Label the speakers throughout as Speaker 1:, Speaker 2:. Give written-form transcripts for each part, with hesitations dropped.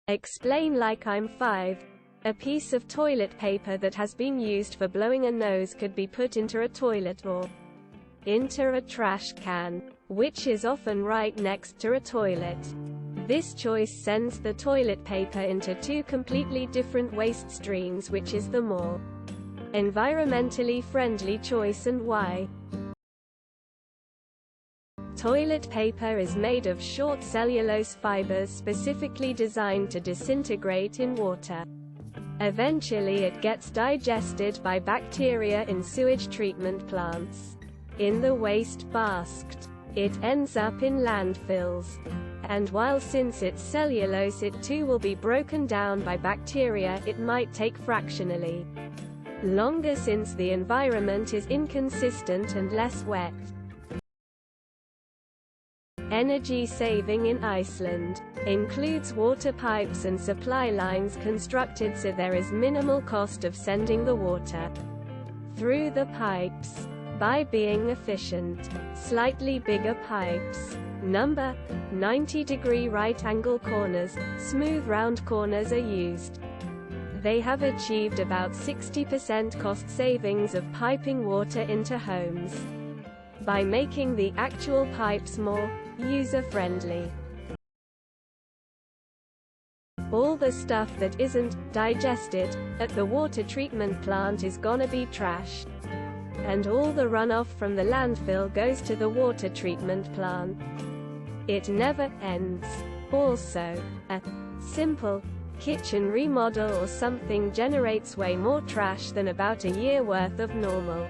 Speaker 1: Explain like I'm 5. A piece of toilet paper that has been used for blowing a nose could be put into a toilet or into a trash can, which is often right next to a toilet. This choice sends the toilet paper into two completely different waste streams, which is the more environmentally friendly choice, and why. Toilet paper is made of short cellulose fibers specifically designed to disintegrate in water. Eventually it gets digested by bacteria in sewage treatment plants. In the waste basket, it ends up in landfills. And while since it's cellulose it too will be broken down by bacteria, it might take fractionally longer since the environment is inconsistent and less wet. Energy saving in Iceland includes water pipes and supply lines constructed so there is minimal cost of sending the water through the pipes. By being efficient, slightly bigger pipes, number 90-degree right-angle corners, smooth round corners are used. They have achieved about 60% cost savings of piping water into homes by making the actual pipes more user-friendly. All the stuff that isn't digested at the water treatment plant is gonna be trashed. And all the runoff from the landfill goes to the water treatment plant. It never ends. Also, a simple kitchen remodel or something generates way more trash than about a year worth of normal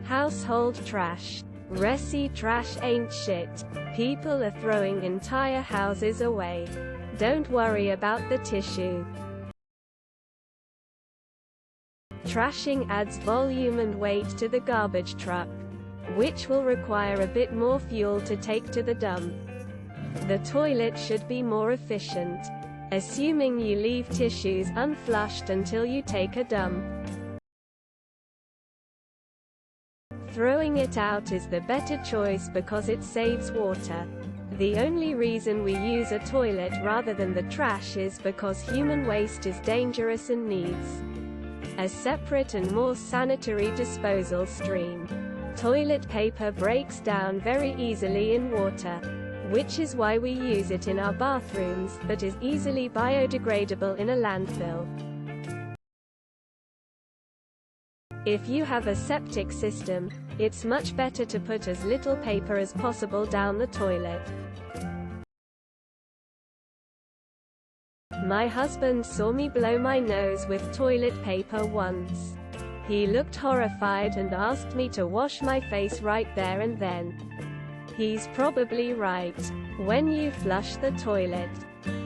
Speaker 1: household trash. Resi trash ain't shit. People are throwing entire houses away. Don't worry about the tissue. Trashing adds volume and weight to the garbage truck, which will require a bit more fuel to take to the dump. The toilet should be more efficient, assuming you leave tissues unflushed until you take a dump. Throwing it out is the better choice because it saves water. The only reason we use a toilet rather than the trash is because human waste is dangerous and needs a separate and more sanitary disposal stream. Toilet paper breaks down very easily in water, which is why we use it in our bathrooms, but is easily biodegradable in a landfill. If you have a septic system, it's much better to put as little paper as possible down the toilet. My husband saw me blow my nose with toilet paper once. He looked horrified and asked me to wash my face right there and then. He's probably right. When you flush the toilet,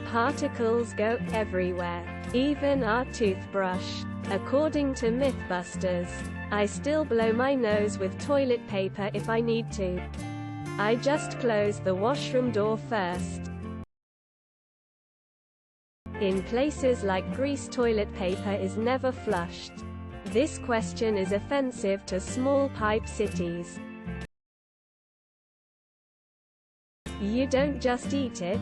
Speaker 1: particles go everywhere, even our toothbrush. According to Mythbusters, I still blow my nose with toilet paper if I need to. I just close the washroom door first. In places like Greece, toilet paper is never flushed. This question is offensive to small pipe cities. You don't just eat it.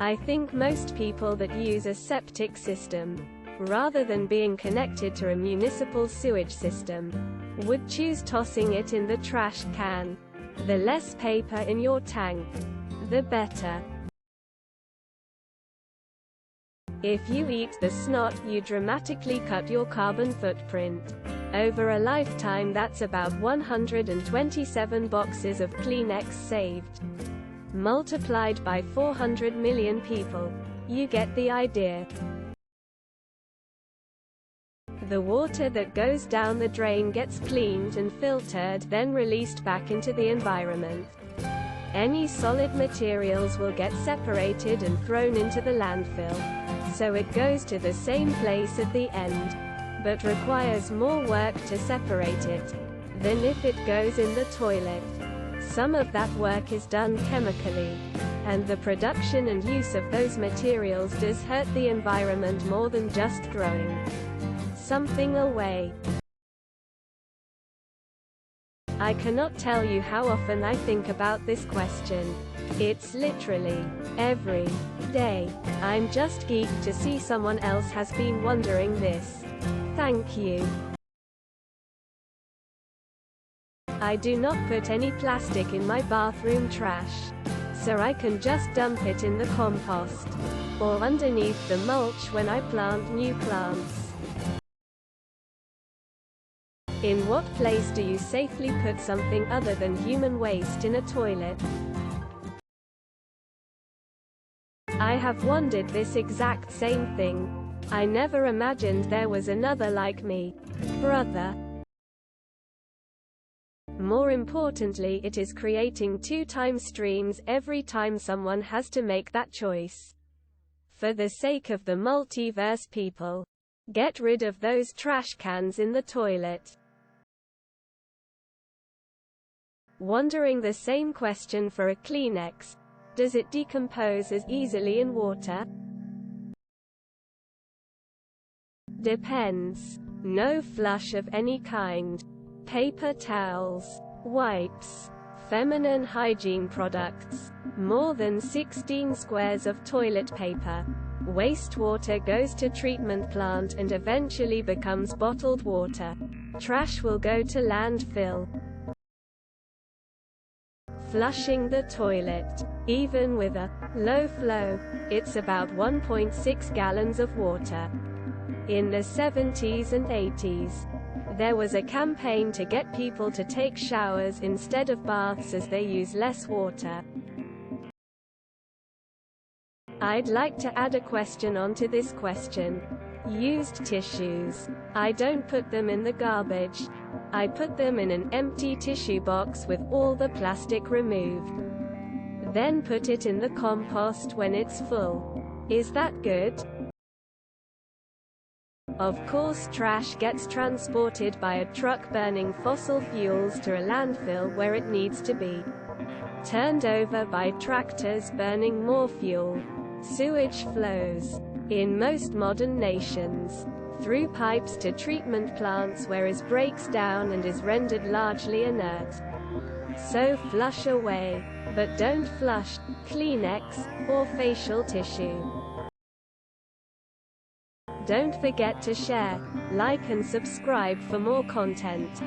Speaker 1: I think most people that use a septic system, rather than being connected to a municipal sewage system, would choose tossing it in the trash can. The less paper in your tank, the better. If you eat the snot, you dramatically cut your carbon footprint. Over a lifetime, that's about 127 boxes of Kleenex saved. Multiplied by 400 million people. You get the idea. The water that goes down the drain gets cleaned and filtered, then released back into the environment. Any solid materials will get separated and thrown into the landfill. So it goes to the same place at the end, but requires more work to separate it than if it goes in the toilet. Some of that work is done chemically, and the production and use of those materials does hurt the environment more than just throwing something away. I cannot tell you how often I think about this question. It's literally every day. I'm just geeked to see someone else has been wondering this. Thank you. I do not put any plastic in my bathroom trash, so I can just dump it in the compost or underneath the mulch when I plant new plants. In what place do you safely put something other than human waste in a toilet? I have wondered this exact same thing. I never imagined there was another like me. Brother. More importantly, it is creating 2 time streams every time someone has to make that choice. For the sake of the multiverse people, get rid of those trash cans in the toilet. Wondering the same question for a Kleenex. Does it decompose as easily in water? Depends. No flush of any kind. Paper towels, wipes, feminine hygiene products, more than 16 squares of toilet paper. Wastewater goes to treatment plant and eventually becomes bottled water. Trash will go to landfill. Flushing the toilet. Even with a low flow, it's about 1.6 gallons of water. In the 70s and 80s, there was a campaign to get people to take showers instead of baths as they use less water. I'd like to add a question onto this question. Used tissues. I don't put them in the garbage. I put them in an empty tissue box with all the plastic removed. Then put it in the compost when it's full. Is that good? Of course, trash gets transported by a truck burning fossil fuels to a landfill where it needs to be turned over by tractors burning more fuel. Sewage flows, in most modern nations, through pipes to treatment plants where it breaks down and is rendered largely inert. So flush away, but don't flush Kleenex or facial tissue. Don't forget to share, like and subscribe for more content.